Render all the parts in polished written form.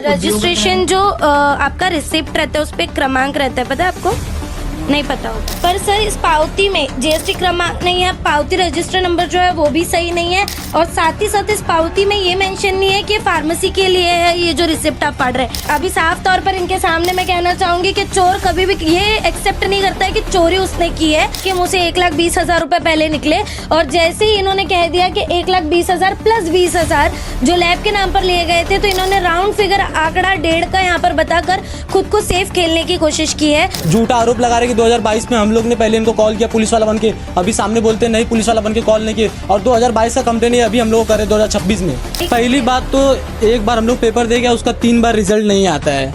Registration जो आपका receipt रहता है उस पर क्रमांक रहता है, पता है आपको? नहीं पता हो। पर सर इस पावती में जीएसटी क्रमांक नहीं है, पावती रजिस्टर नंबर जो है वो भी सही नहीं है, और साथ ही साथ इस पावती में ये मेंशन नहीं है कि फार्मेसी के लिए है ये जो रिसिप्ट आप पढ़ रहे हैं। अभी साफ तौर पर इनके सामने मैं कहना चाहूंगी कि चोर कभी भी ये एक्सेप्ट नहीं करता है कि चोरी उसने की है, कि मुझे 1,20,000 रुपए पहले निकले, और जैसे ही इन्होंने कह दिया कि 1,20,000 प्लस 20,000 जो लैब के नाम पर लिए गए थे, तो इन्होंने राउंड फिगर आंकड़ा 1.5 का यहाँ पर बताकर खुद को सेफ खेलने की कोशिश की है। झूठा आरोप लगा रहे कि 2022 में हम लोग ने पहले इनको कॉल किया पुलिस वाला बन के, अभी सामने बोलते हैं नहीं पुलिस वाला बन के कॉल नहीं किए, और 2022 का कंप्लेन है अभी हम लोग कर रहे 2026 में। पहली बात तो एक बार हम लोग पेपर दे गया, उसका 3 बार रिजल्ट नहीं आता है,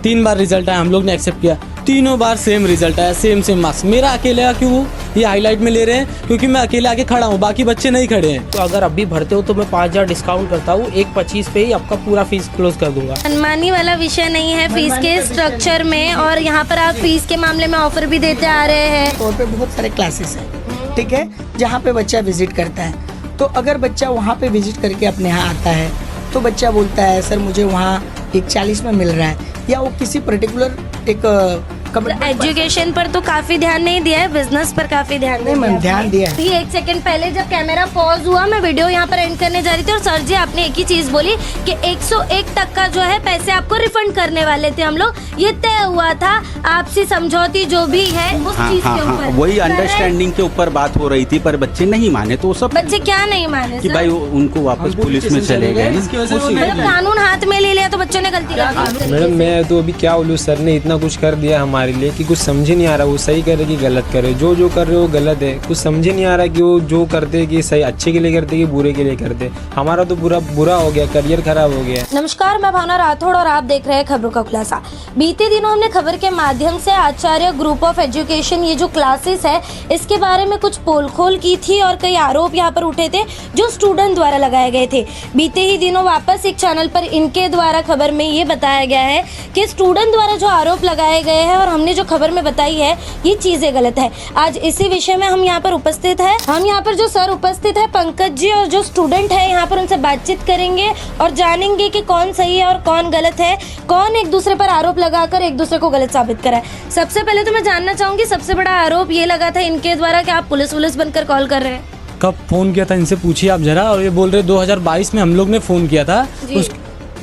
3 बार रिजल्ट आया, हम लोग ने एक्सेप्ट किया, तीनों बार सेम रिजल्ट आया, सेम मार्क्स। मेरा अकेले का क्यों ये हाईलाइट में ले रहे हैं? क्योंकि मैं अकेले आके खड़ा हूँ, बाकी बच्चे नहीं खड़े हैं। तो अगर अभी भरते हो तो मैं 5,000 डिस्काउंट करता हूँ, 1,25 पे ही आपका पूरा फीस क्लोज कर दूंगा। मनमानी वाला विषय नहीं है फीस के स्ट्रक्चर में, और यहाँ पर आप फीस के मामले में ऑफर भी देते आ रहे हैं। तौर पे बहुत सारे क्लासेस हैं, ठीक है, जहाँ पे बच्चा विजिट करता है। तो अगर बच्चा वहाँ पे विजिट करके अपने यहाँ आता है तो बच्चा बोलता है सर मुझे वहाँ 1,40 में मिल रहा है, या वो किसी पर्टिकुलर एक एजुकेशन पर तो काफी ध्यान नहीं दिया है, बिजनेस पर काफी ध्यान नहीं मैम ध्यान दिया है। 1 सेकंड पहले जब कैमरा पॉज हुआ मैं वीडियो यहाँ पर एंड करने जा रही थी, और सर जी आपने एक ही चीज बोली कि 101 तक का जो है पैसे आपको रिफंड करने वाले थे हम लोग, ये तय हुआ था आपसी समझौती जो भी है उस चीज के ऊपर। वही अंडरस्टैंडिंग के ऊपर बात हो रही थी, पर बच्चे नहीं माने, तो सब बच्चे क्या नहीं माने कि भाई उनको वापस पुलिस में चले गए। मतलब कानून हाथ में ले लिया तो बच्चों ने गलती कर दी। मैडम मैं तो अभी क्या बोलूँ, सर ने इतना कुछ कर दिया हमारे लिए कि कुछ समझ ही नहीं आ रहा वो सही कर रहे कि गलत कर रहे, जो कर रहे हो गलत है, कुछ समझ ही नहीं आ रहा कि वो जो करते कि सही अच्छे के लिए करते कि बुरे के लिए करते। हमारा तो बुरा हो गया, करियर खराब हो गया। नमस्कार, मैं भावना राठौड़ और आप देख रहे हैं खबरों का खुलासा। बीते दिनों हमने खबर के माध्यम से आचार्य ग्रुप ऑफ एजुकेशन ये जो क्लासेस है इसके बारे में कुछ पोल खोल की थी, और कई आरोप यहाँ पर उठे थे जो स्टूडेंट द्वारा लगाए गए थे। बीते ही दिनों वापस एक चैनल पर इनके द्वारा खबर में ये बताया गया है कि स्टूडेंट द्वारा जो आरोप लगाए गए हैं और हमने जो खबर में बताई है ये चीजें गलत है। आज इसी विषय में हम यहाँ पर उपस्थित है, हम यहाँ पर जो सर उपस्थित है पंकज जी, और जो स्टूडेंट है यहाँ पर उनसे बातचीत करेंगे और जानेंगे कि कौन सही है और कौन गलत है, कौन एक दूसरे पर आरोप लगाकर एक दूसरे को गलत साबित करा है। सबसे पहले तो मैं जानना चाहूंगी, सबसे बड़ा आरोप ये लगा था इनके द्वारा कि आप पुलिस बनकर कॉल कर रहे हैं। कब फोन किया था इनसे पूछिए आप जरा, और ये बोल रहे 2022 में हम लोग ने फोन किया था,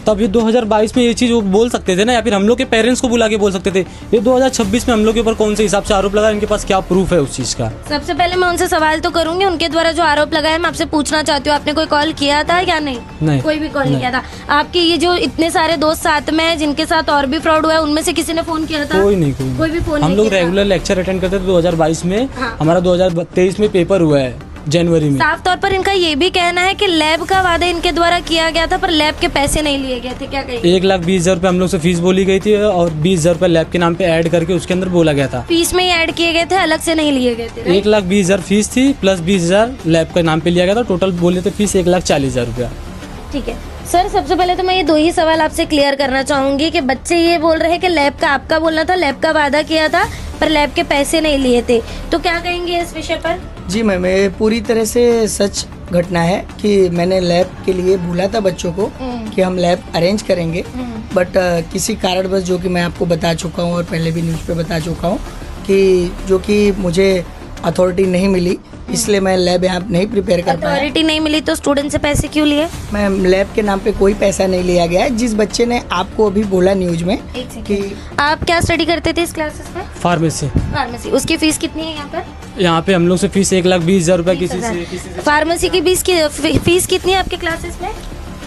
तब ये 2022 में ये चीज़ वो बोल सकते थे ना, या फिर हम लोग के पेरेंट्स को बुला के बोल सकते थे। ये 2026 में हम लोग के ऊपर कौन से हिसाब से आरोप लगा, इनके पास क्या प्रूफ है उस चीज़ का? सबसे पहले मैं उनसे सवाल तो करूंगी, उनके द्वारा जो आरोप लगाया मैं आपसे पूछना चाहती हूँ, आपने कोई कॉल किया था या नहीं? कोई भी कॉल नहीं किया था। आपके ये जो इतने सारे दोस्त साथ में हैं जिनके साथ और भी फ्रॉड हुआ है, उनमें से किसी ने फोन किया था? कोई नहीं, कोई भी फोन। हम लोग रेगुलर लेक्चर अटेंड करते थे 2022 में, हमारा 2023 में पेपर हुआ है जनवरी में। साफ तौर पर इनका ये भी कहना है कि लैब का वादा इनके द्वारा किया गया था, पर लैब के पैसे नहीं लिए गए थे। क्या कहेंगे? 1,20,000 रुपये हम लोग से फीस बोली गई थी, और 20,000 रुपये लैब के नाम पे ऐड करके उसके अंदर बोला गया था। फीस में ही ऐड किए गए थे, अलग से नहीं लिए गए थे। 1,20,000 फीस थी प्लस 20,000 लैब के नाम पे लिया गया था, टोटल बोले थे फीस 1,40,000 रुपया। ठीक है सर, सबसे पहले तो मैं ये 2 ही सवाल आपसे क्लियर करना चाहूंगी कि बच्चे ये बोल रहे हैं कि लैब का आपका बोलना था, लैब का वादा किया था पर लैब के पैसे नहीं लिए थे, तो क्या कहेंगे इस विषय पर? जी मैम, ये पूरी तरह से सच घटना है कि मैंने लैब के लिए बोला था बच्चों को कि हम लैब अरेंज करेंगे, बट किसी कारणवश जो कि मैं आपको बता चुका हूँ और पहले भी न्यूज़ पे बता चुका हूँ कि जो कि मुझे अथॉरिटी नहीं मिली, इसलिए मैं लैब यहाँ नहीं प्रिपेयर कर पाया। अथॉरिटी नहीं मिली तो स्टूडेंट से पैसे क्यों लिए? मैम लैब के नाम पे कोई पैसा नहीं लिया गया है। जिस बच्चे ने आपको अभी बोला न्यूज में कि आप क्या स्टडी करते थे इस क्लासेस में? फार्मेसी। उसकी फीस कितनी है यहाँ पर? यहाँ पे हम लोग से फीस 1,20,000 रुपये किसी से। फार्मेसी की फीस कितनी है आपके क्लासेस में?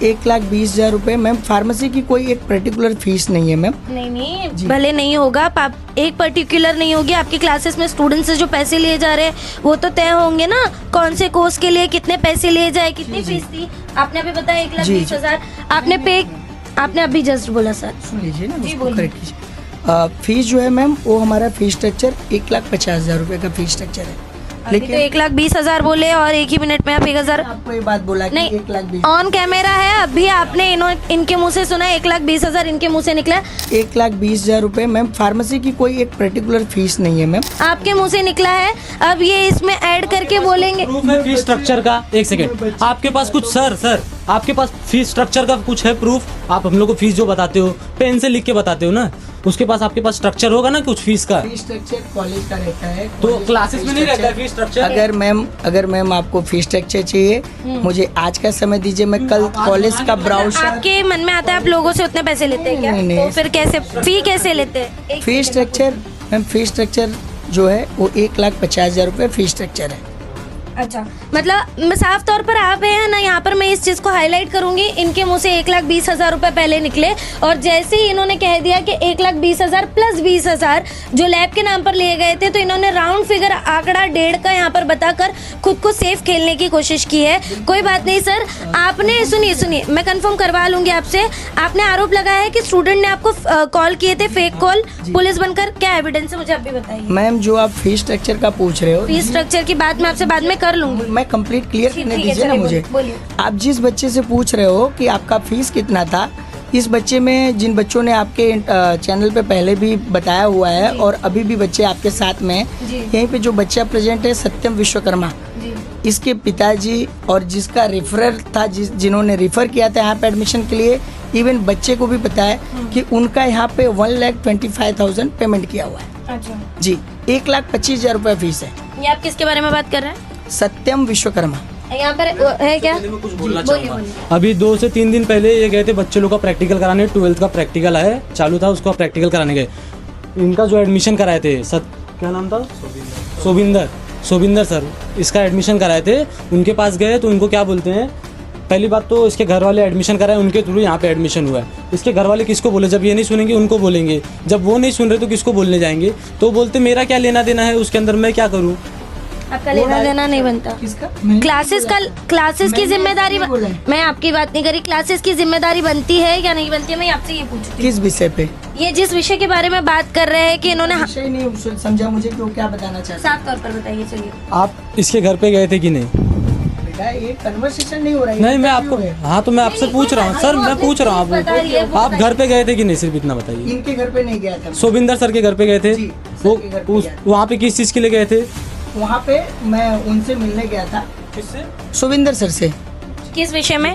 1,20,000 रुपये। मैम फार्मेसी की कोई एक पर्टिकुलर फीस नहीं है मैम। नहीं, भले नहीं होगा, एक पर्टिकुलर नहीं होगी। आपकी क्लासेस में स्टूडेंट से जो पैसे लिए जा रहे हैं वो तो तय होंगे ना, कौन से कोर्स के लिए कितने पैसे लिए जाए, कितनी फीस थी? आपने अभी बताया 1,20,000 आपने अभी जस्ट बोला। सर सुन लीजिए ना, उसको करेक्ट कीजिए। फीस जो है मैम वो हमारा फीस स्ट्रक्चर 1,50,000 रुपये का फीस स्ट्रक्चर है, लेकिन तो 1,20,000 बोले और एक ही मिनट में आप 1,000। आपको ये बात बोला कि 1,20,000 ऑन कैमरा है, अभी आपने इनके मुंह से सुना 1,20,000 इनके मुंह से निकला। 1,20,000 रुपये मैम, फार्मेसी की कोई एक पर्टिकुलर फीस नहीं है मैम, आपके मुंह से निकला है। अब ये इसमें ऐड करके बोलेंगे प्रूफ है फीस स्ट्रक्चर का। एक सेकंड, आपके पास कुछ सर आपके पास फीस स्ट्रक्चर का कुछ है प्रूफ? आप हम लोग को फीस जो बताते हो पेन से लिख के बताते हो ना, उसके पास आपके पास स्ट्रक्चर होगा ना कुछ फीस का। फीस स्ट्रक्चर कॉलेज का रहता है, तो कॉलेज क्लासेस का में नहीं फीस रहता है फीस स्ट्रक्चर? अगर मैम आपको फीस स्ट्रक्चर चाहिए, मुझे आज का समय दीजिए, मैं कल कॉलेज का ब्राउचर। आपके मन में आता है आप लोगों से उतने पैसे लेते हैं क्या? नहीं। तो फिर कैसे फी कैसे लेते हैं? Fees structure ma'am, fees structure जो है वो 1,50,000 रुपये फीस स्ट्रक्चर है। अच्छा, मतलब साफ तौर पर आप हैं ना, यहाँ पर मैं इस चीज़ को हाईलाइट करूंगी, इनके मुंह से 1,20,000 रुपए पहले निकले और जैसे ही इन्होंने कह दिया कि 1,20,000 प्लस 20,000 जो लैब के नाम पर लिए गए थे, तो इन्होंने राउंड फिगर आंकड़ा 1.5 का यहाँ पर बताकर खुद को सेफ खेलने की कोशिश की है। कोई बात नहीं सर, आपने सुनिए मैं कंफर्म करवा लूंगी आपसे, आपने आरोप लगाया है कि स्टूडेंट ने आपको कॉल किए थे, फेक कॉल, पुलिस बनकर। क्या एविडेंस है मुझे अभी बताइए। मैम जो आप फीस स्ट्रक्चर का पूछ रहे हो, फीस स्ट्रक्चर की बात मैं आपसे बाद में कर लूंगी। मैं कंप्लीट क्लियर करने ठीक है, दीजिए ना चलिए, मुझे। बोलिए। आप जिस बच्चे से पूछ रहे हो कि आपका फीस कितना था, इस बच्चे में जिन बच्चों ने आपके चैनल पे पहले भी बताया हुआ है और अभी भी बच्चे आपके साथ में हैं, यहीं पे जो बच्चा प्रेजेंट है सत्यम विश्वकर्मा, इसके पिताजी और जिसका रेफरर था, जिन्होंने रेफर किया था यहाँ पे एडमिशन के लिए, इवन बच्चे को भी पता है कि उनका यहाँ पे 1,25,000 पेमेंट किया हुआ है। अच्छा जी, 1,25,000 रुपये फीस है। ये आप किसके बारे में बात कर रहे हैं? सत्यम विश्वकर्मा। यहाँ पर है क्या? कुछ बोलना चाहूंगा। अभी 2 से 3 दिन पहले ये गए थे बच्चे लोग का प्रैक्टिकल कराने, 12th का प्रैक्टिकल है चालू था, उसका प्रैक्टिकल कराने गए। इनका जो एडमिशन कराए थे, क्या नाम था? सोबिंदर सर, इसका एडमिशन कराए थे, उनके पास गए तो उनको क्या बोलते हैं, पहली बात तो इसके घर वाले एडमिशन कराए, उनके थ्रू यहाँ पे एडमिशन हुआ है। इसके घर वाले किसको बोले? जब ये नहीं सुनेंगे उनको बोलेंगे, जब वो नहीं सुन रहे तो किसको बोलने जाएंगे? तो बोलते मेरा क्या लेना देना है उसके अंदर, मैं क्या करूँ? आपका लेना देना नहीं बनता। किसका? क्लासेस की जिम्मेदारी नहीं बोला है। मैं आपकी बात नहीं करी, क्लासेस की जिम्मेदारी बनती है या नहीं बनती है, मैं आपसे ये पूछ रही किस विषय पे? हूँ। ये जिस विषय के बारे में बात कर रहे हैं कि इन्होंने विषय नहीं समझा मुझे, क्यों क्या बताना चाहते साफ तौर पर बताइए। चलिए, आप इसके घर पे गए थे कि नहीं? बेटा ये कन्वर्सेशन नहीं हो रहा है। नहीं, मैं आपको, हाँ तो मैं आपसे पूछ रहा हूँ सर, मैं पूछ रहा हूँ आपको, आप घर पे गए थे कि नहीं, सिर्फ इतना बताइए। इनके घर पे नहीं गया था। सोबिंदर सर के घर पे गए थे? जी, वो सर के घर पे गया था। वहाँ पे किस चीज़ के लिए गए थे? वहाँ पे मैं उनसे मिलने गया था। किससे? सोविंदर सर से। किस विषय में?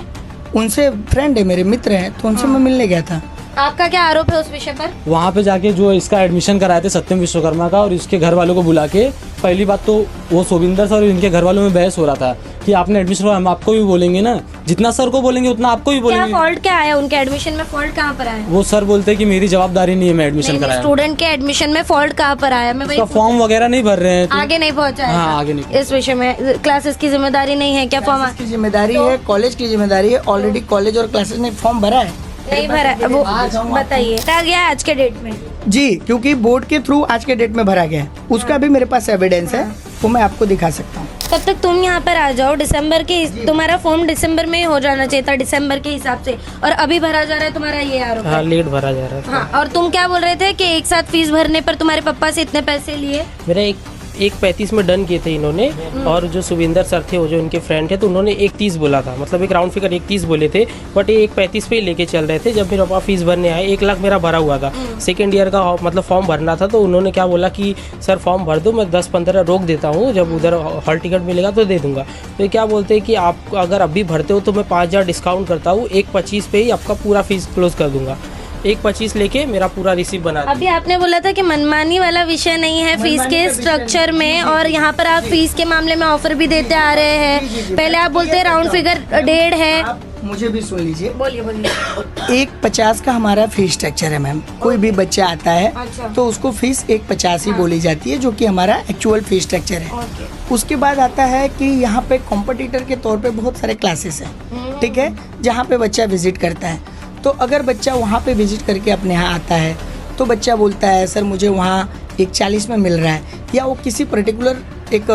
उनसे फ्रेंड है, मेरे मित्र हैं, तो उनसे मैं मिलने गया था। आपका क्या आरोप है उस विषय पर? वहाँ पे जाके जो इसका एडमिशन कराए थे सत्यम विश्वकर्मा का, और इसके घर वालों को बुला के, पहली बात तो वो सोबिंदर सर और इनके घर वालों में बहस हो रहा था कि आपने एडमिशन, हम आपको भी बोलेंगे ना, जितना सर को बोलेंगे उतना आपको भी क्या बोलेंगे। फॉल्ट क्या आया उनके एडमिशन में? फॉल्ट कहाँ पर आया? वो सर बोलते हैं कि मेरी जवाबदारी नहीं है, मैं एडमिशन कराया। स्टूडेंट के एडमिशन में फॉल्ट कहाँ पर आया? मैं उसका फॉर्म वगैरह नहीं भर रहे हैं तो आगे नहीं पहुँचा है। हाँ, आगे नहीं। इस विषय में क्लासेस की जिम्मेदारी नहीं है क्या? फॉर्म की जिम्मेदारी है, कॉलेज की जिम्मेदारी है। ऑलरेडी कॉलेज और क्लासेस ने फॉर्म भरा है। नहीं भरा, वो बताइए आ गया आज के डेट में? जी, क्योंकि बोर्ड के थ्रू आज के डेट में भरा गया है, उसका भी मेरे पास एविडेंस है, वो मैं आपको दिखा सकता हूँ। तब तक तुम यहाँ पर आ जाओ। दिसंबर के, तुम्हारा फॉर्म दिसंबर में हो जाना चाहिए था, दिसंबर के हिसाब से, और अभी भरा जा रहा है, तुम्हारा ये आरोप है। हाँ, लेट भरा जा रहा है। हाँ, और तुम क्या बोल रहे थे कि एक साथ फीस भरने पर तुम्हारे पापा से इतने पैसे लिए? मेरा 1,35 में डन किए थे इन्होंने, और जो सुविंदर सर थे, वो जो इनके फ्रेंड थे, तो उन्होंने 1,30 बोला था, मतलब एक राउंड फिगर 1,30 बोले थे, बट ये 1,35 पे ही लेके चल रहे थे। जब मेरे पापा फीस भरने आए, 1 लाख मेरा भरा हुआ था, सेकेंड ईयर का मतलब फॉर्म भरना था, तो उन्होंने क्या बोला कि सर फॉर्म भर दो, मैं 10-15 रोक देता हूँ, जब उधर हॉल टिकट मिलेगा तो दे दूंगा। तो ये क्या बोलते हैं कि आप अगर अभी भरते हो तो मैं 5,000 डिस्काउंट करता हूँ, 1,25 पे ही आपका पूरा फीस क्लोज कर दूंगा। 1,25 लेके मेरा पूरा रिसीव बना। अभी आपने बोला था कि मनमानी वाला विषय नहीं है फीस के स्ट्रक्चर में, और यहाँ पर आप फीस के मामले में ऑफर भी देते आ रहे हैं। पहले आप बोलते हैं राउंड फिगर 1.5 है। आप मुझे भी सुन लीजिए। बोलिए 1,50 का हमारा फीस स्ट्रक्चर है मैम। कोई भी बच्चा आता है तो उसको फीस 1,50 ही बोली जाती है, जो कि हमारा एक्चुअल फीस स्ट्रक्चर है। उसके बाद आता है कि यहाँ पे कॉम्पिटिटर के तौर पे बहुत सारे क्लासेस हैं, ठीक है, जहाँ पे बच्चा विजिट करता है। तो अगर बच्चा वहाँ पे विजिट करके अपने यहाँ आता है तो बच्चा बोलता है सर मुझे वहाँ 1,40 में मिल रहा है, या वो किसी पर्टिकुलर एक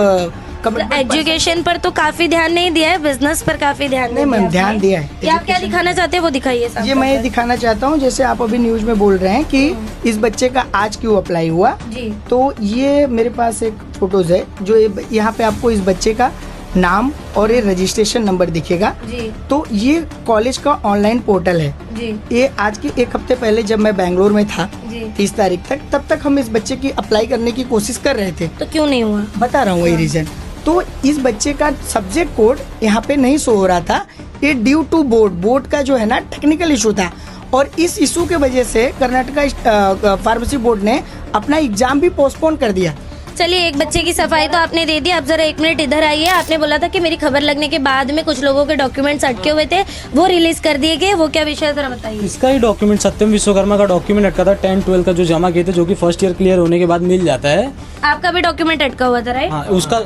एजुकेशन पर तो काफी ध्यान नहीं दिया है, बिजनेस पर काफी ध्यान नहीं मैम, ध्यान दिया है। क्या आप क्या दिखाना चाहते हैं वो दिखाइए। ये मैं ये दिखाना चाहता हूँ, जैसे आप अभी न्यूज में बोल रहे हैं कि इस बच्चे का आज क्यों अप्लाई हुआ, जी। तो ये मेरे पास एक फोटोज है, जो यहाँ पे आपको इस बच्चे का नाम और ये रजिस्ट्रेशन नंबर दिखेगा। जी। तो ये कॉलेज का ऑनलाइन पोर्टल है। जी। ये आज की 1 हफ्ते पहले जब मैं बेंगलोर में था, जी। 30 तारीख तक, तब तक हम इस बच्चे की अप्लाई करने की कोशिश कर रहे थे। तो क्यों नहीं हुआ? बता रहा हूँ वही रीजन। तो इस बच्चे का सब्जेक्ट कोड यहाँ पे नहीं शो हो रहा था, ये ड्यू टू बोर्ड का जो है ना टेक्निकल इशू था, और इस इशू के वजह से कर्नाटका फार्मेसी बोर्ड ने अपना एग्जाम भी पोस्टपोन कर दिया। चलिए, एक बच्चे की सफाई तो आपने दे दी। अब जरा 1 मिनट इधर आइए। आपने बोला था कि मेरी खबर लगने के बाद में कुछ लोगों के डॉक्यूमेंट्स अटके हुए थे, वो रिलीज कर दिए गए। वो क्या विषय है, जरा बताइए। इसका ही डॉक्यूमेंट सत्यम विश्वकर्मा का डॉक्यूमेंट अटका था 10-12 का, जो जमा किए थे, जो कि फर्स्ट ईयर क्लियर होने के बाद मिल जाता है। आपका भी डॉक्यूमेंट अटका हुआ था, राइट? हाँ, उसका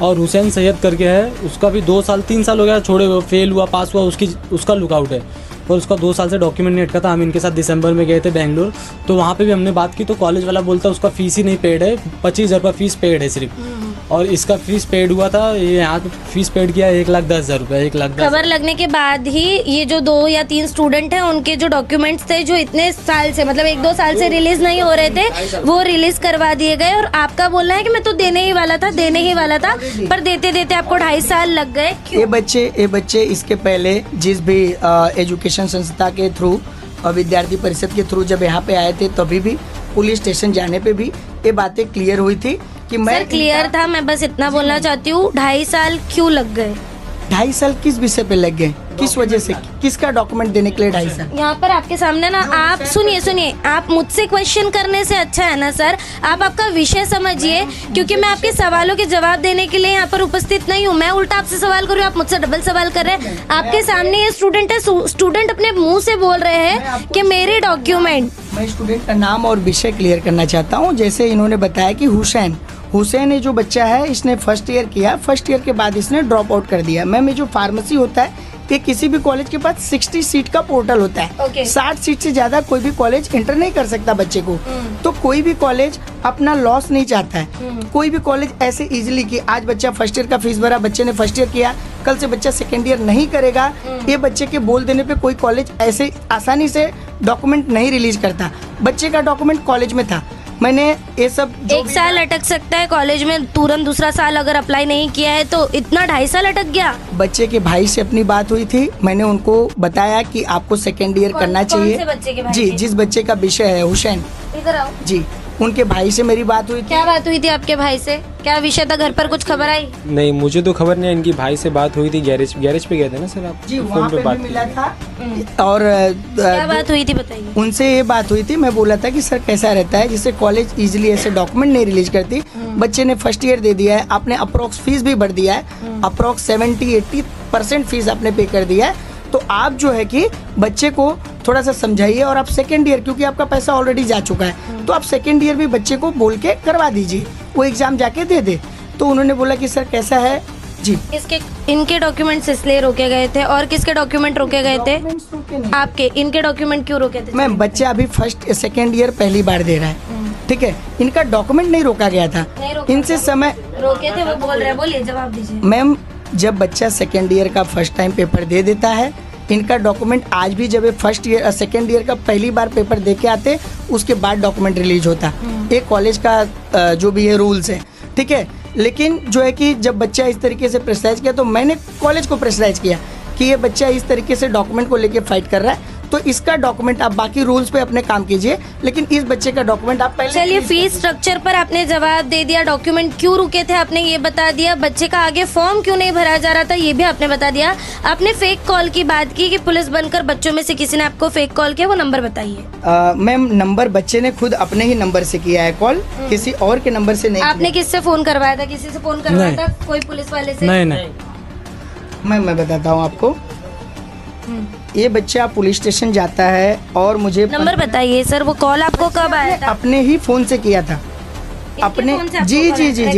और हुसैन सैयद करके है, उसका भी 2 साल 3 साल हो गया छोड़े हुए, फेल हुआ पास हुआ, उसका लुकआउट है, और उसका 2 साल से डॉक्यूमेंट नहीं अटका था। हम इनके साथ दिसंबर में गए थे बेंगलोर, तो वहाँ पे भी हमने बात की, तो कॉलेज वाला बोलता उसका फीस ही नहीं पेड है, 25,000 रुपये फीस पेड है सिर्फ, और इसका फीस पेड हुआ था। ये यहाँ पे फीस पेड किया 1,10,000 रुपये, 1,10,000। खबर लगने के बाद ही ये जो 2 या 3 स्टूडेंट हैं, उनके जो डॉक्यूमेंट्स थे, जो इतने साल से, मतलब 1-2 साल से रिलीज नहीं हो रहे थे, वो रिलीज करवा दिए गए। और आपका बोलना है कि मैं तो देने ही वाला था, पर देते देते आपको 2.5 साल लग गए। ये बच्चे इसके पहले जिस भी एजुकेशन संस्था के थ्रू और विद्यार्थी परिषद के थ्रू जब यहाँ पे आए थे, तभी भी पुलिस स्टेशन जाने पे भी ये बातें क्लियर हुई थी कि मैं क्लियर था। मैं बस इतना बोलना चाहती हूँ, 2.5 साल क्यों लग गए? 2.5 साल किस विषय पे लग गए, किस वजह से, किसका डॉक्यूमेंट देने के लिए 2.5 साल? यहाँ पर आपके सामने ना, आप सुनिए, आप मुझसे क्वेश्चन करने से अच्छा है ना सर, आप आपका विषय समझिए, क्योंकि मैं आपके सवालों के जवाब देने के लिए यहाँ पर उपस्थित नहीं हूँ। मैं उल्टा आपसे सवाल कर रही हूँ, आप मुझसे डबल सवाल कर रहे हैं। आपके सामने ये स्टूडेंट है, स्टूडेंट अपने मुंह से बोल रहे हैं कि मेरे डॉक्यूमेंट। मैं स्टूडेंट का नाम और विषय क्लियर करना चाहता हूँ। जैसे इन्होंने बताया कि हुसैन ये जो बच्चा है, इसने फर्स्ट ईयर किया, फर्स्ट ईयर के बाद इसने ड्रॉप आउट कर दिया। मैम, ये जो फार्मेसी होता है, कि किसी भी कॉलेज के पास 60 सीट का पोर्टल होता है। Okay. 60 सीट से ज्यादा कोई भी कॉलेज एंटर नहीं कर सकता बच्चे को। तो कोई भी कॉलेज अपना लॉस नहीं चाहता है। कोई भी कॉलेज ऐसे इजीली कि आज बच्चा फर्स्ट ईयर का फीस भरा, बच्चे ने फर्स्ट ईयर किया, कल से बच्चा सेकेंड ईयर नहीं करेगा, ये बच्चे के बोल देने पे कोई कॉलेज ऐसे आसानी से डॉक्यूमेंट नहीं रिलीज करता। बच्चे का डॉक्यूमेंट कॉलेज में था, मैंने ये सब 1 साल अटक सकता है कॉलेज में, तुरंत दूसरा साल अगर अप्लाई नहीं किया है तो इतना 2.5 साल अटक गया। बच्चे के भाई से अपनी बात हुई थी, मैंने उनको बताया कि आपको सेकेंड ईयर करना चाहिए। कौन से बच्चे के भाई जी, से? जिस बच्चे का विषय है हुसैन इधर आओ। जी, उनके भाई से मेरी बात हुई थी। क्या बात हुई थी आपके भाई से? क्या विषय था? घर पर कुछ खबर आई? नहीं, मुझे तो खबर नहीं है। इनकी भाई से बात हुई थी, गैरेज पे गए थे ना सर आप? जी, फोन वहाँ पे बात भी की। मिला था। और क्या बात हुई थी, बताइए। उनसे ये बात हुई थी, मैं बोला था कि सर कैसा रहता है, जिससे कॉलेज इजीली ऐसे डॉक्यूमेंट नहीं रिलीज करती। बच्चे ने फर्स्ट ईयर दे दिया है, आपने अप्रोक्स फीस भी भर दिया है, अप्रोक्स 70-80% फीस आपने पे कर दिया है। तो आप जो है कि बच्चे को थोड़ा सा समझाइए, और आप सेकेंड ईयर, क्योंकि आपका पैसा ऑलरेडी जा चुका है, तो आप सेकेंड ईयर भी बच्चे को बोल के करवा दीजिए, वो एग्जाम जाके दे दे। तो उन्होंने बोला कि सर कैसा है जी। इनके डॉक्यूमेंट्स इसलिए रोके गए थे, और किसके डॉक्यूमेंट रोके गए थे? आपके। इनके डॉक्यूमेंट क्यों रोके थे? मैम, बच्चा अभी फर्स्ट सेकेंड ईयर पहली बार दे रहा है, ठीक है, इनका डॉक्यूमेंट नहीं रोका गया था। नहीं रोका इनसे समय रोके थे, वो बोल रहे हैं, बोलिए, जवाब दीजिए। मैम, जब बच्चा सेकेंड ईयर का फर्स्ट टाइम पेपर दे देता है, इनका डॉक्यूमेंट आज भी जब फर्स्ट ईयर सेकेंड ईयर का पहली बार पेपर दे के आते, उसके बाद डॉक्यूमेंट रिलीज होता। ये कॉलेज का जो भी है रूल्स है, ठीक है। लेकिन जो है कि जब बच्चा इस तरीके से प्रेशराइज किया, तो मैंने कॉलेज को प्रेशराइज किया कि ये बच्चा इस तरीके से डॉक्यूमेंट को लेके फाइट कर रहा है, तो इसका डॉक्यूमेंट आप बाकी रूल्स पे अपने काम कीजिए, लेकिन इस बच्चे का डॉक्यूमेंट आप पहले। चलिए, फीस स्ट्रक्चर पर आपने जवाब दे दिया, डॉक्यूमेंट क्यों रुके थे आपने ये बता दिया, बच्चे का आगे फॉर्म क्यों नहीं भरा जा रहा था ये भी आपने बता दिया। आपने फेक कॉल की बात की कि पुलिस बनकर बच्चों में से किसी ने आपको फेक कॉल किया, वो नंबर बताइए। मैम, नंबर बच्चे ने खुद अपने ही नंबर से किया है कॉल, किसी और के नंबर से नहीं आपने किससे फोन करवाया था? किसी से फोन करवाया नहीं। था? कोई पुलिस वाले से? नहीं। मैं बताता हूँ आपको। ये बच्चा पुलिस स्टेशन जाता है और मुझे नंबर बताइए सर, वो कॉल आपको कब आया था? अपने ही फोन से किया था। अपने जी,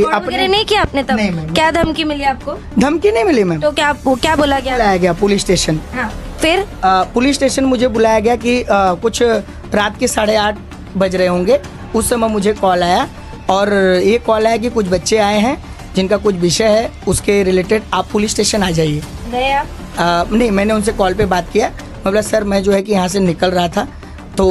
अपने नहीं किया आपने तब? नहीं, मैम। क्या धमकी मिली आपको? धमकी नहीं मिली मैम, तो क्या बोला गया? बुलाया गया पुलिस स्टेशन। हाँ, फिर? पुलिस स्टेशन मुझे बुलाया गया कि कुछ रात के 8:30 बज रहे होंगे, उस समय मुझे कॉल आया, और ये कॉल आया कि कुछ बच्चे आए हैं जिनका कुछ विषय है, उसके रिलेटेड आप पुलिस स्टेशन आ जाइए। गए आप? नहीं, मैंने उनसे कॉल पे बात किया। मैं बोला सर, मैं जो है कि यहाँ से निकल रहा था, तो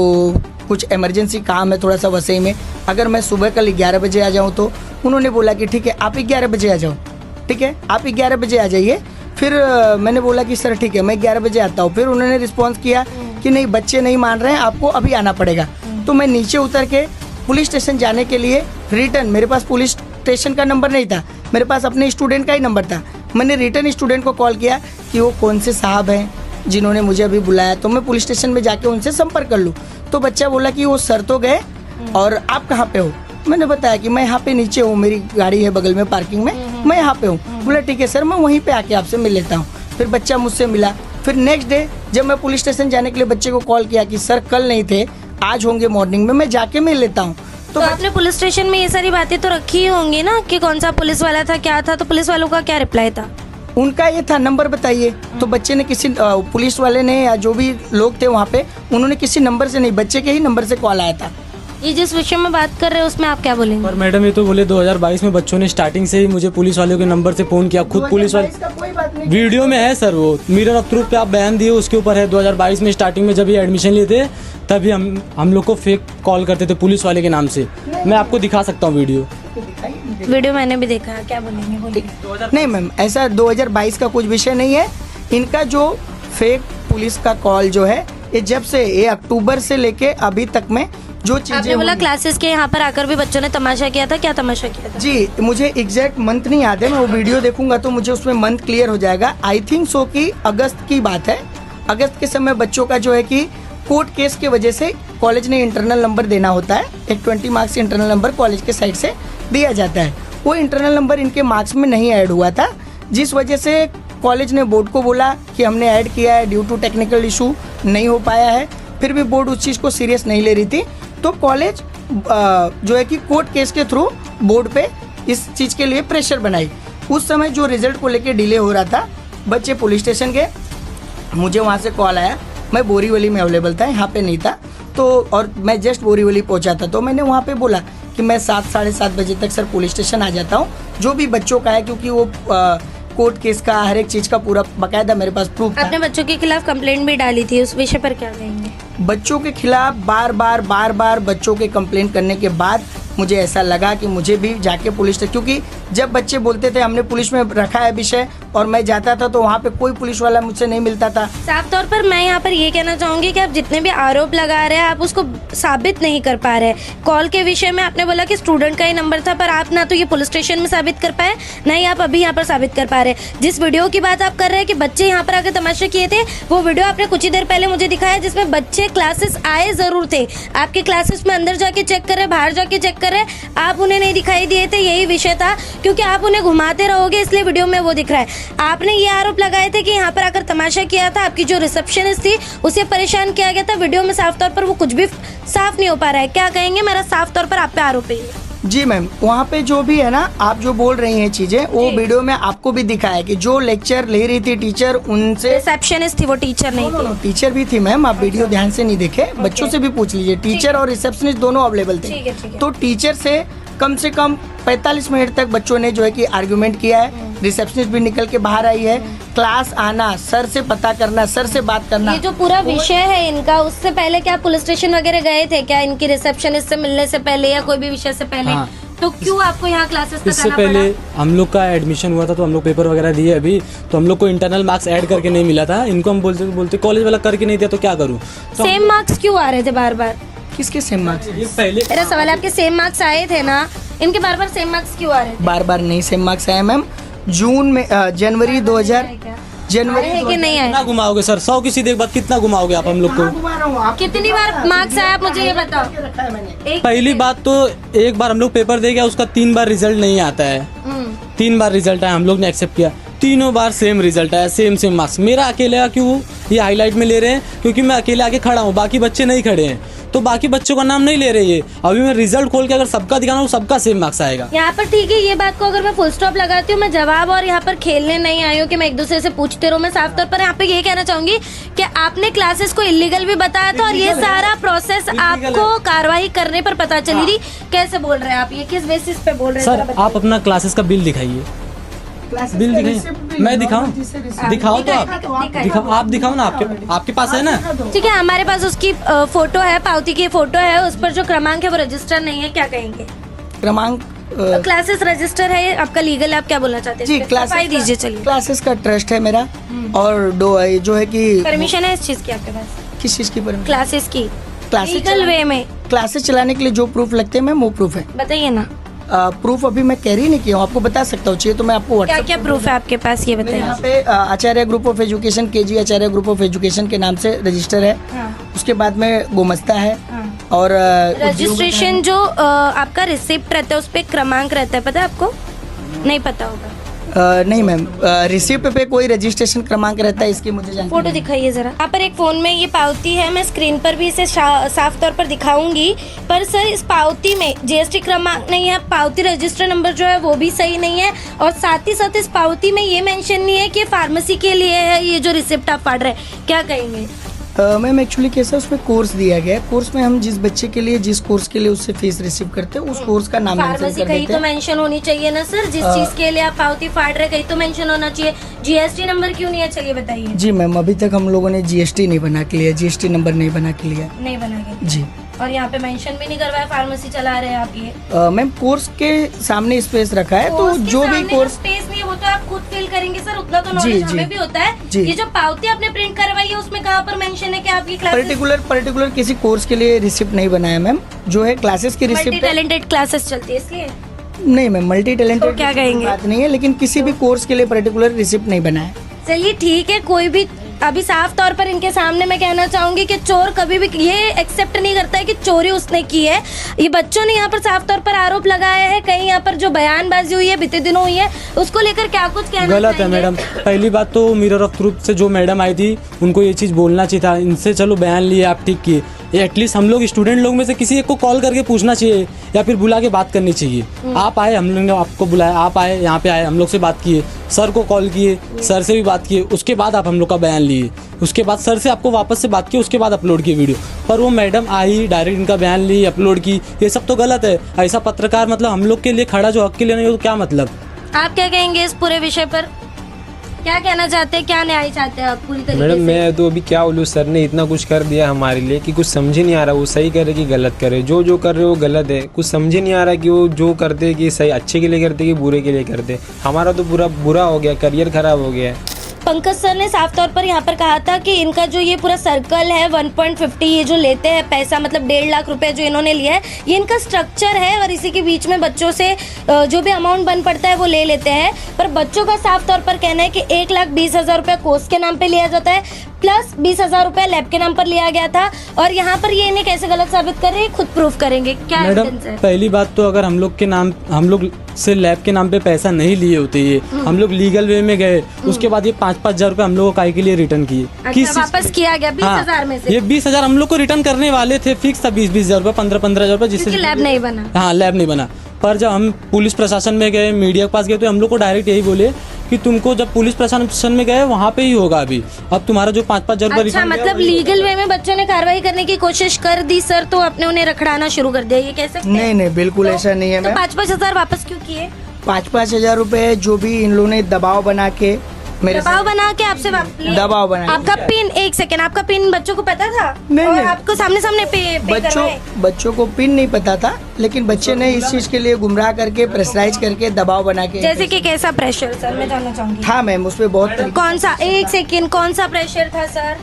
कुछ इमरजेंसी काम है थोड़ा सा वसई में, अगर मैं सुबह कल 11 बजे आ जाऊँ तो? उन्होंने बोला कि ठीक है, आप 11 बजे आ जाओ, ठीक है, आप 11 बजे आ जाइए। फिर मैंने बोला कि सर ठीक है, मैं 11 बजे आता हूँ। फिर उन्होंने रिस्पॉन्स किया कि नहीं, बच्चे नहीं मान रहे हैं, आपको अभी आना पड़ेगा। तो मैं नीचे उतर के पुलिस स्टेशन जाने के लिए रिटर्न, मेरे पास पुलिस स्टेशन का नंबर नहीं था, मेरे पास अपने स्टूडेंट का ही नंबर था, मैंने रिटर्न स्टूडेंट को कॉल किया कि वो कौन से साहब हैं जिन्होंने मुझे अभी बुलाया, तो मैं पुलिस स्टेशन में जाके उनसे संपर्क कर लूँ। तो बच्चा बोला कि वो सर तो गए और आप कहाँ पे हो। मैंने बताया कि मैं यहाँ पे नीचे हूँ, मेरी गाड़ी है बगल में पार्किंग में, मैं यहाँ पे हूँ। बोला ठीक है सर, मैं वहीं पे आके आपसे मिल लेता हूँ। फिर बच्चा मुझसे मिला। फिर नेक्स्ट डे जब मैं पुलिस स्टेशन जाने के लिए बच्चे को कॉल किया कि सर कल नहीं थे, आज होंगे मॉर्निंग में, मैं जाके मिल लेता हूँ। तो आपने पुलिस स्टेशन में ये सारी बातें तो रखी ही होंगी ना कि कौन सा पुलिस वाला था, क्या था, तो पुलिस वालों का क्या रिप्लाई था? उनका ये था नंबर बताइए। तो बच्चे ने किसी पुलिस वाले ने या जो भी लोग थे वहाँ पे, उन्होंने किसी नंबर से नहीं, बच्चे के ही नंबर से कॉल आया था। ये जिस विषय में बात कर रहे हैं उसमें आप क्या बोलेंगे? और मैडम ये तो बोले 2022 में बच्चों ने स्टार्टिंग से ही मुझे पुलिस वालों के नंबर से फ़ोन किया, खुद पुलिस वाले, इसका कोई बात नहीं। वीडियो में है सर, वो मिरर ऑफ ट्रूथ पे आप बयान दिए उसके ऊपर है। 2022 में स्टार्टिंग में जब ये एडमिशन लिए थे तभी हम लोग को फेक कॉल करते थे पुलिस वाले के नाम से। मैं आपको दिखा सकता हूँ वीडियो मैंने भी देखा है, क्या बोलेंगे बोलिए। नहीं मैम, ऐसा 2022 का कुछ विषय नहीं है। इनका जो फेक पुलिस का कॉल जो है, ये जब से ये अक्टूबर से लेके अभी तक में जो आपने चीजें बोला हुई- क्लासेस के यहाँ पर आकर भी बच्चों ने तमाशा किया था, क्या तमाशा किया था? जी, मुझे एग्जैक्ट मंथ नहीं याद है, मैं वो वीडियो देखूंगा तो मुझे उसमें मंथ क्लियर हो जाएगा। आई थिंक सो कि अगस्त की बात है। अगस्त के समय बच्चों का जो है कि कोर्ट केस की वजह से कॉलेज ने इंटरनल नंबर देना होता है। एक 20 मार्क्स इंटरनल नंबर कॉलेज के साइड से दिया जाता है। वो इंटरनल नंबर इनके मार्क्स में नहीं ऐड हुआ था, जिस वजह से कॉलेज ने बोर्ड को बोला कि हमने ऐड किया है, ड्यू टू टेक्निकल इशू नहीं हो पाया है। फिर भी बोर्ड उस चीज़ को सीरियस नहीं ले रही थी, तो कॉलेज जो है कि कोर्ट केस के थ्रू बोर्ड पे इस चीज़ के लिए प्रेशर बनाई। उस समय जो रिजल्ट को लेके डिले हो रहा था, बच्चे पुलिस स्टेशन गए, मुझे वहाँ से कॉल आया। मैं बोरीवली में अवेलेबल था, यहाँ पे नहीं था, तो और मैं जस्ट बोरीवली पहुँचा था। तो मैंने वहाँ पे बोला कि मैं 7 साढ़े 7 बजे तक सर पुलिस स्टेशन आ जाता हूँ, जो भी बच्चों का है, क्योंकि वो कोर्ट केस का हर एक चीज़ का पूरा बाकायदा मेरे पास प्रूफ था। आपने बच्चों के खिलाफ कंप्लेंट भी डाली थी, उस विषय पर क्या कहेंगे? बच्चों के खिलाफ बार बार बच्चों के कंप्लेंट करने के बाद मुझे ऐसा लगा कि मुझे भी जाके पुलिस स्टेशन, क्योंकि जब बच्चे बोलते थे हमने पुलिस में रखा है विषय और मैं जाता था तो वहाँ पे कोई पुलिस वाला मुझसे नहीं मिलता था। साफ तौर पर मैं यहाँ पर ये कहना चाहूंगी कि आप जितने भी आरोप लगा रहे हैं आप उसको साबित नहीं कर पा रहे। कॉल के विषय में आपने बोला कि स्टूडेंट का ही नंबर था, पर आप ना तो ये पुलिस स्टेशन में साबित कर पाए, ना ही आप अभी यहाँ पर साबित कर पा रहे। जिस वीडियो की बात आप कर रहे हैं कि बच्चे यहाँ पर आकर तमाशा किए थे, वो वीडियो आपने कुछ ही देर पहले मुझे दिखाया जिसमें बच्चे क्लासेस आए जरूर थे, आपके क्लासेस में अंदर जाके चेक कर रहे, बाहर जाके चेक कर रहे, आप उन्हें नहीं दिखाई दिए थे। यही विषय था, क्योंकि आप उन्हें घुमाते रहोगे इसलिए वीडियो में वो दिख रहा है। आपने ये आरोप लगाए थे कि यहाँ पर आकर तमाशा किया था, आपकी जो रिसेप्शनिस्ट थी उसे परेशान किया गया था। वीडियो में साफ तौर पर वो कुछ भी साफ नहीं हो पा रहा है, क्या कहेंगे? मेरा साफ तौर पर आप पे आरोप है। जी मैम, वहाँ पे जो भी है ना, आप जो बोल रही हैं चीजें, वो वीडियो में आपको भी दिखा है कि जो लेक्चर ले रही थी टीचर, उनसे रिसेप्शनिस्ट थी, वो टीचर नहीं थी। टीचर भी थी मैम, आप वीडियो ध्यान से नहीं देखे, बच्चों से भी पूछ लीजिए, टीचर और रिसेप्शनिस्ट दोनों अवेलेबल ठीक है, ठीक थे। है। तो टीचर से कम 45 मिनट तक बच्चों ने जो है कि आर्गुमेंट किया है। रिसेप्शनिस्ट भी निकल के बाहर आई है। क्लास आना, सर से पता करना, सर से बात करना। ये जो पूरा विषय है इनका, उससे पहले क्या पुलिस स्टेशन वगैरह गए थे क्या, इनकी रिसेप्शनिस्ट से मिलने से पहले या कोई भी विषय से पहले? हाँ। तो क्यों आपको यहाँ क्लासेस तक इससे आना पहले पड़ा? हम लोग का एडमिशन हुआ था तो हम लोग पेपर वगैरह दिए अभी, तो हम लोग को इंटरनल मार्क्स ऐड करके नहीं मिला था। इनको हम बोलते कॉलेज वाला करके नहीं दिया तो क्या करूँ। तो सेम मार्क्स क्यों आ रहे थे बार बार? किसके सेम मार्क्स? ये पहले मेरा सवाल है, आपके सेम मार्क्स आए थे ना, इनके बार बार सेम मार्क्स क्यों आ रहे थे? बार बार नहीं सेम मार्क्स आए मैम। जून में जनवरी 2000 जनवरी आए हैं कि नहीं आए? कितना घुमाओगे सर? 100 की सीधे एक बात, कितना घुमाओगे आप हम लोग को? घुमा रहा हूँ आप। कितनी बार मार्क्स आए आप मुझे ये बताओ। रखा है मैंने। एक पहली बात तो एक बार हम लोग पेपर दे गया, उसका 3 बार रिजल्ट नहीं आता है। 3 बार रिजल्ट आया, हम लोग ने एक्सेप्ट किया, तीनों बार सेम रिजल्ट आया, सेम मार्क्स। मेरा अकेले क्यों ये हाईलाइट में ले रहे हैं? क्योंकि मैं अकेले आके खड़ा हूँ, बाकी बच्चे नहीं खड़े हैं, तो बाकी बच्चों का नाम नहीं ले रहे। ये अभी मैं रिजल्ट खोल के अगर सबका दिखाना, सबका सेम मार्क्स आएगा। यहाँ पर ठीक है, ये बात को अगर मैं फुल स्टॉप लगाती हूँ, मैं जवाब और यहाँ पर खेलने नहीं आई हूँ कि मैं एक दूसरे से पूछते रहूँ। मैं साफ तौर पर यहाँ पे ये कहना चाहूंगी कि आपने क्लासेस को इलीगल भी बताया था और ये सारा प्रोसेस आपको कार्रवाई करने पर पता चली थी। कैसे बोल रहे हैं आप, ये किस बेसिस पे बोल रहे हैं? सर आप अपना क्लासेस का बिल दिखाइए, बिल दिखाइए। मैं दिखाऊं? दिखाओ तो आप दिखाओ, आप दिखाओ ना, आपके पास है ना? ठीक है, हमारे पास उसकी फोटो है, पावती की फोटो है, उस पर जो क्रमांक है वो रजिस्टर नहीं है, क्या कहेंगे? क्रमांक क्लासेस रजिस्टर है आपका, लीगल है, आप क्या बोलना चाहते हैं? जी, इस पे सफाई दीजिए। चलिए, क्लासेस का ट्रस्ट है मेरा, और जो है कि परमिशन है इस चीज की आपके पास? किस चीज़ की परमिशन? क्लासेस की क्लासेस लीगल वे में क्लासेस चलाने के लिए जो प्रूफ लगते हैं मैम, वो प्रूफ है। बताइए ना। प्रूफ अभी मैं कैरी नहीं किया हूँ, आपको बता सकता हूँ, चाहिए तो मैं आपको क्या व्हाट्सएप क्या प्रूफ है आपके पास ये में यहाँ बताइए। पे Acharya group of education KG Acharya group of education के नाम से रजिस्टर है। हाँ, उसके बाद में गोमस्ता है हाँ। और रजिस्ट्रेशन जो आपका रिसिप्ट रहता है उस पे क्रमांक रहता है, पता है आपको? नहीं पता होगा। नहीं मैम, रिसिप्ट पे कोई रजिस्ट्रेशन क्रमांक रहता है, इसकी मुझे जानकारी फोटो दिखाइए जरा। यहाँ पर एक फोन में ये पावती है, मैं स्क्रीन पर भी इसे साफ तौर पर दिखाऊंगी। पर सर इस पावती में जीएसटी क्रमांक नहीं है, पावती रजिस्टर नंबर जो है वो भी सही नहीं है, और साथ ही साथ इस पावती में ये मेंशन नहीं है कि फार्मेसी के लिए है ये जो रिसिप्ट आप पढ़ रहे हैं। क्या कहेंगे? मैम एक्चुअली कैसा उसमें कोर्स दिया गया है, कोर्स में हम जिस बच्चे के लिए जिस कोर्स के लिए उससे फीस रिसीव करते हैं उस कोर्स का नाम मेंशन फार्मेसी कर कहीं देते तो हैं। मेंशन होनी चाहिए ना सर, जिस चीज के लिए आप पावती फाड़ रहे कहीं तो मेंशन होना चाहिए। जीएसटी नंबर क्यों नहीं है, चलिए बताइए। जी मैम, अभी तक हम लोगों ने जीएसटी नहीं बना के लिया, जीएसटी नंबर नहीं बना के लिया। नहीं बनाएंगे जी और यहाँ पे मेंशन भी नहीं करवाया फार्मेसी चला रहे हैं आप ये। मैम कोर्स के सामने स्पेस रखा है, तो जो भी कोर्स स्पेस नहीं है वो तो आप खुद फिल करेंगे सर, उतना तो जी, नॉलेज जी। हमें भी होता है। जी। ये जो पावती आपने प्रिंट करवाई है उसमें कहाँ पर मेंशन है कि आपकी क्लासेस पर्टिकुलर किसी कोर्स के लिए रिसिप्ट नहीं बनाया मैम, जो है क्लासेस की मल्टी रिसिप्ट है। टैलेंटेड क्लासेस चलती है इसलिए। नहीं मैम, मल्टी टैलेंटेड तो क्या कहेंगे? बात नहीं है, लेकिन किसी भी कोर्स के लिए पर्टिकुलर रिसिप्ट नहीं बनाया। चलिए ठीक है, कोई भी अभी साफ तौर पर इनके सामने मैं कहना चाहूंगी कि चोर कभी भी ये एक्सेप्ट नहीं करता है कि चोरी उसने की है। ये बच्चों ने यहाँ पर साफ तौर पर आरोप लगाया है, कहीं यहाँ पर जो बयानबाजी हुई है बीते दिनों हुई है उसको लेकर क्या कुछ कहना गलत है चाहेंगे? मैडम। पहली बात तो मिरर ऑफ ट्रूथ से जो मैडम आई थी उनको ये चीज़ बोलना चाहिए था, इनसे चलो बयान लिए आप ठीक किए, एटलीस्ट हम लोग स्टूडेंट लोग में से किसी एक को कॉल करके पूछना चाहिए या फिर बुला के बात करनी चाहिए। आप आए, हम लोग ने आपको बुलाया, आप आए यहाँ पे आए, हम लोग से बात किए, सर को कॉल किए, सर से भी बात किए, उसके बाद आप हम लोग का बयान लिए, उसके बाद सर से आपको वापस से बात की, उसके बाद अपलोड की वीडियो। पर वो मैडम आई डायरेक्ट इनका बयान ली, अपलोड की, ये सब तो गलत है। ऐसा पत्रकार मतलब हम लोग के लिए खड़ा जो हक के लिए नहीं हो तो क्या मतलब। आप क्या कहेंगे इस पूरे विषय पर? क्या कहना चाहते हैं, क्या न्याय चाहते हैं आप पूरी तरीके मैडम से? मैं तो अभी क्या बोलूँ, सर ने इतना कुछ कर दिया हमारे लिए कि कुछ समझ ही नहीं आ रहा वो सही करे कि गलत करे। जो कर रहे हो वो गलत है, कुछ समझ ही नहीं आ रहा कि वो जो करते कि सही अच्छे के लिए करते कि बुरे के लिए करते। हमारा तो पूरा बुरा हो गया, करियर खराब हो गया है। पंकज सर ने साफ तौर पर यहाँ पर कहा था कि इनका जो ये पूरा सर्कल है 1.50 ये जो लेते हैं पैसा, मतलब 1.5 लाख रुपए जो इन्होंने लिया है, ये इनका स्ट्रक्चर है और इसी के बीच में बच्चों से जो भी अमाउंट बन पड़ता है वो ले लेते हैं। पर बच्चों का साफ तौर पर कहना है कि 1,20,000 रुपये कोर्स के नाम पे लिया जाता है, प्लस 20,000 रुपये लैब के नाम पर लिया गया था। और यहाँ पर ये इन्हें कैसे गलत साबित कर रहे हैं, खुद प्रूफ करेंगे। क्या मैडम एविडेंस है? पहली बात तो अगर हम लोग से लैब के नाम पे पैसा नहीं लिए होते, ये हम लोग लीगल वे में गए, उसके बाद ये 5-5 हजार रुपए हम लोग को काय के लिए रिटर्न किए। अच्छा, वापस किया गया 20,000 में से? ये 20,000 हम लोग को रिटर्न करने वाले थे, फिक्स था 20-20 हजार रुपए, 15-15 हजार रुपए, जिससे क्योंकि लैब नहीं बना। हाँ लैब नहीं बना। पर जब हम पुलिस प्रशासन में गए, मीडिया के पास गए, तो हम लोग को डायरेक्ट यही बोले कि तुमको जब पुलिस प्रशासन में गए वहाँ पे ही होगा, अभी अब तुम्हारा जो 5-5 हजार रुपए अच्छा, मतलब लीगल वे में बच्चों ने कार्रवाई करने की कोशिश कर दी सर, तो आपने उन्हें रखड़ाना शुरू कर दिया, ये कह सकते हैं? नहीं बिल्कुल ऐसा नहीं है तो मैम। 5-5 हजार वापस क्यों किए? 5-5 हजार रुपए जो भी इन लोगों ने दबाव बना के मेरे दबाव बना के आपसे दबाव बना के। आपका पिन, एक सेकंड, आपका पिन बच्चों को पता था? नहीं, और नहीं। आपको सामने पे बच्चों को पिन नहीं पता था, लेकिन बच्चे ने इस चीज के लिए गुमराह करके प्रेशराइज करके दबाव बना के। जैसे कि कैसा प्रेशर सर, मैं जानना चाहूंगी। था मैम, उसमें बहुत कौन सा, एक सेकंड, कौन सा प्रेशर था सर?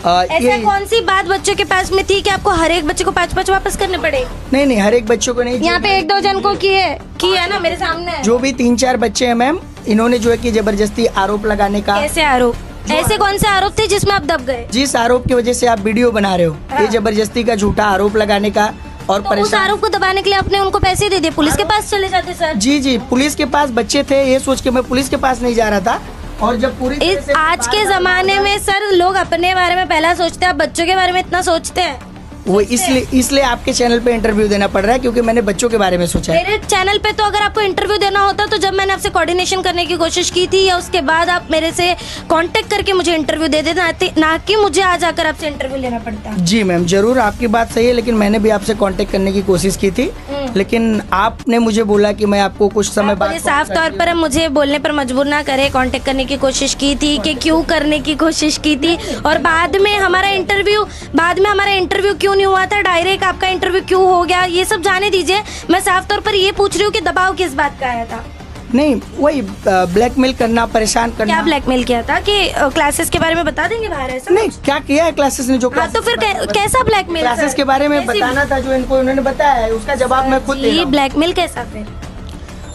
ऐसा ये कौन सी बात बच्चों के पास में थी कि आपको हर एक बच्चे को 5-5 वापस करने पड़े? नहीं हर एक बच्चों को नहीं, यहाँ पे 1-2 जन को किए ना, मेरे सामने है। जो भी 3-4 बच्चे हैं मैम, इन्होंने जो है कि जबरदस्ती आरोप लगाने का। कैसे आरोप? ऐसे कौन से आरोप थे जिसमें आप दब गए? जिस आरोप की वजह से आप वीडियो बना रहे हो, ये जबरदस्ती का झूठा आरोप लगाने का और तो उस परेशान। आरोप को दबाने के लिए आपने उनको पैसे दे दिए, पुलिस के पास चले जाते सर। जी पुलिस के पास बच्चे थे, ये सोच के मैं पुलिस के पास नहीं जा रहा था। और जब पूरी तरह इस से आज के जमाने में सर लोग अपने बारे में पहला सोचते हैं, आप बच्चों के बारे में इतना सोचते हैं? वो इसलिए आपके चैनल पे इंटरव्यू देना पड़ रहा है, क्योंकि मैंने बच्चों के बारे में सोचा है। मेरे चैनल पे तो अगर आपको इंटरव्यू देना होता तो जब मैंने आपसे कोऑर्डिनेशन करने की कोशिश की थी या उसके बाद आप मेरे से कांटेक्ट करके मुझे इंटरव्यू दे देते, ना कि मुझे आज आकर आपसे इंटरव्यू लेना पड़ता। जी मैम, जरूर आपकी बात सही है, लेकिन मैंने भी आपसे कांटेक्ट करने की कोशिश की थी, लेकिन आपने मुझे बोला कि मैं आपको कुछ समय बाद साफ तौर पर मुझे बोलने पर मजबूर ना करे, कांटेक्ट करने की कोशिश की थी कि क्यों करने की कोशिश की थी, और बाद में हमारा इंटरव्यू क्यों नहीं हुआ था, डायरेक्ट आपका इंटरव्यू क्यों हो गया, ये सब जाने दीजिए। मैं साफ तौर पर ये पूछ रही हूँ कि दबाव किस बात का आया था? नहीं, वही ब्लैकमेल करना, परेशान करना। क्या ब्लैकमेल किया था कि क्लासेस के बारे में बता देंगे बाहर, ऐसा? नहीं, क्या किया है क्लासेस ने? जो हाँ, तो फिर कैसा ब्लैकमेल? क्लासेस के बारे में बताना था जो इनको उन्होंने बताया है, उसका जवाब मैं खुद दे रहा ये हूँ। ब्लैकमेल कैसा फिर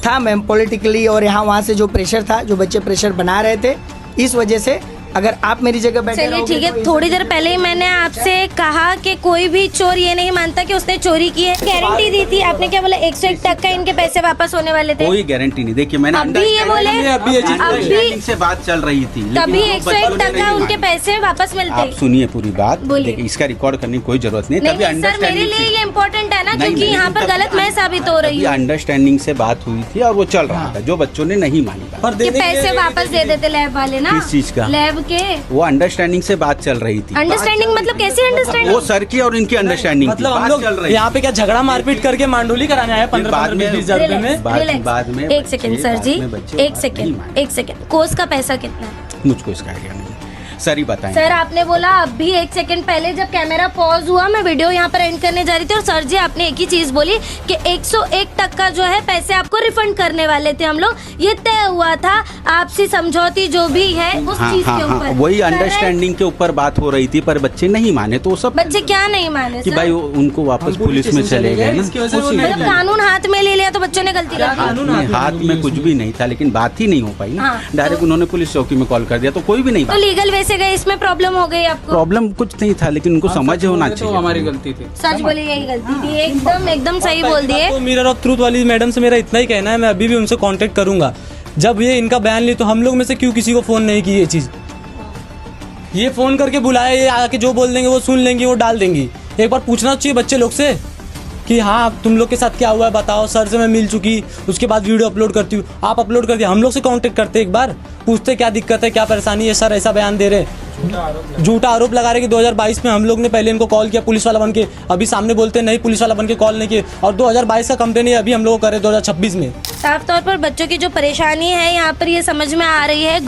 था मैम, पॉलिटिकली, और यहाँ वहाँ से जो प्रेशर था, जो बच्चे प्रेशर बना रहे थे, इस वजह से अगर आप मेरी जगह बैठे चलिए रहोगे ठीक है, तो थोड़ी देर पहले ही मैंने आपसे कहा कि कोई भी चोर ये नहीं मानता कि उसने चोरी की है। गारंटी दी थी आपने, क्या बोला 101% इनके पैसे वापस होने वाले थे? कोई गारंटी नहीं। देखिए मैंने अभी ये बोले, अभी ये चीज़ अंडरस्टैंडिंग से बात चल रही थी, लेकिन तभी वो बच्चों ने 101% नहीं उनके मानी। पैसे वापस आप मिलते। सुनिए पूरी बात, बोलिए। देखिए इसका रिकॉर्ड करने की कोई जरूरत नहीं। नहीं तभी नहीं सर, मेरे लिए ये इम्पोर्टेंट है ना, नहीं, क्योंकि नहीं, यहाँ पर तभी गलत मैं साबित हो रही हूँ अंडरस्टैंडिंग से बात हुई थी और वो चल रहा था, जो बच्चों ने नहीं मानी बात। पर कि देने के पैसे लिए- वापस दे देते लैब वाले ना। किस चीज का? लैब के। वो अंडरस्टैंडिंग से बात चल रही थी। अंडरस्टैंडिंग मतलब कैसी वो अंडरस्टैंडिंग? सर की और इनकी अंडरस्टैंडिंग थी, मतलब हम बात लोग चल रही यहाँ पे क्या झगड़ा मारपीट करके मांडोली कराने आए 15-20 हजार रुपए में? बाद में एक सेकंड सर जी, एक नहीं सेकंड, कोर्स का पैसा कितना है? मुझको इसका आइडिया नहीं, सर ही बताएं। सर आपने बोला अभी 1 सेकंड पहले जब कैमरा पॉज हुआ, मैं वीडियो यहाँ पर एंड करने जा रही थी और सर जी आपने एक ही चीज बोली कि 101% जो है पैसे आपको रिफंड करने वाले थे हम लोग, ये तय हुआ था आपसी समझौती जो भी है उस हाँ चीज हाँ के हाँ, ऊपर। वही Correct? अंडरस्टैंडिंग के ऊपर बात हो रही थी, पर बच्चे नहीं माने, तो वो सब बच्चे क्या नहीं माने कि सर? भाई उनको वापस पुलिस में चले गए ना। इसकी वजह से वो उसी नहीं मतलब कानून हाथ में ले लिया तो बच्चों ने गलती कर दी। कानून में हाथ में कुछ भी नहीं था, लेकिन बात ही नहीं हो पाई ना। हाँ, डायरेक्ट उन्होंने पुलिस चौकी में कॉल कर दिया, तो कोई भी नहीं तो लीगल वे से गए, इसमें प्रॉब्लम हो गई आपको? प्रॉब्लम कुछ नहीं था, लेकिन उनको समझ होना चाहिए। हमारी गलती थी। सच बोले यही गलती थी, एकदम एकदम सही बोल दिए। तो मिरर ऑफ ट्रूथ वाली मैडम से मेरा इतना ही कहना है, मैं अभी भी उनसे कांटेक्ट करूंगा। जब ये इनका बयान ली तो हम लोग में से क्यों किसी को फोन नहीं की ये चीज़? ये फोन करके बुलाया, ये आके जो बोल देंगे वो सुन लेंगे, वो डाल देंगी। एक बार पूछना चाहिए बच्चे लोग से कि हाँ तुम लोग के साथ क्या हुआ है बताओ। सर से मैं मिल चुकी, उसके बाद वीडियो अपलोड करती हूँ, आप अपलोड कर दिया, हम लोग से कांटेक्ट करते एक बार, पूछते क्या दिक्कत है, क्या परेशानी है। सर ऐसा बयान दे रहे, झूठा आरोप लगा रहे कि 2022 में हम लोग ने पहले इनको कॉल किया पुलिस वाला बन के, अभी सामने बोलते नहीं पुलिस वाला बन के कॉल नहीं किए, और 2022 का कंप्लेन अभी हम लोग करे 2026 में। साफ तौर पर बच्चों की जो परेशानी है यहाँ पर ये समझ में आ रही है।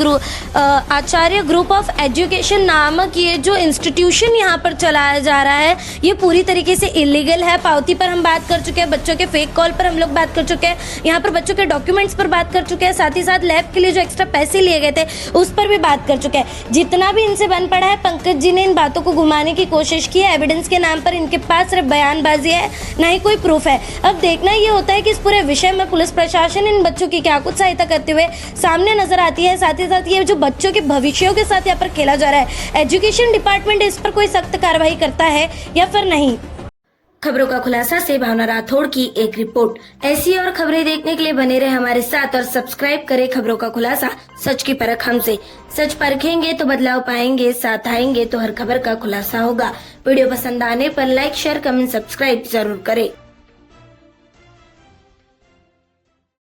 आचार्य ग्रुप ऑफ एजुकेशन नामक ये जो इंस्टीट्यूशन यहाँ पर चलाया जा रहा है ये पूरी तरीके से इलीगल है। पावती पर हम बात कर चुके हैं, बच्चों के फेक कॉल पर हम लोग बात कर चुके हैं, यहाँ पर बच्चों के डॉक्यूमेंट्स पर बात कर चुके हैं, साथ ही साथ लैब के लिए जो एक्स्ट्रा पैसे लिए गए थे उस पर भी बात कर चुके हैं। जितना भी इनसे बन पड़ा है, पंकज जी ने इन बातों को घुमाने की कोशिश की है। एविडेंस के नाम पर इनके पास सिर्फ बयानबाजी है, ना ही कोई प्रूफ है। अब देखना ये होता है कि इस पूरे विषय में पुलिस प्रशासन इन बच्चों की क्या कुछ सहायता करते हुए सामने नजर आती है। साथ ही साथ ये जो बच्चों के भविष्यों के साथ यहाँ पर खेला जा रहा है, एजुकेशन डिपार्टमेंट इस पर कोई सख्त कार्रवाई करता है या फिर नहीं। खबरों का खुलासा से भावना राठौड़ की एक रिपोर्ट। ऐसी और खबरें देखने के लिए बने रहे हमारे साथ और सब्सक्राइब करें खबरों का खुलासा, सच की परख हमसे। सच परखेंगे तो बदलाव पाएंगे, साथ आएंगे तो हर खबर का खुलासा होगा। वीडियो पसंद आने पर लाइक शेयर कमेंट सब्सक्राइब जरूर करें।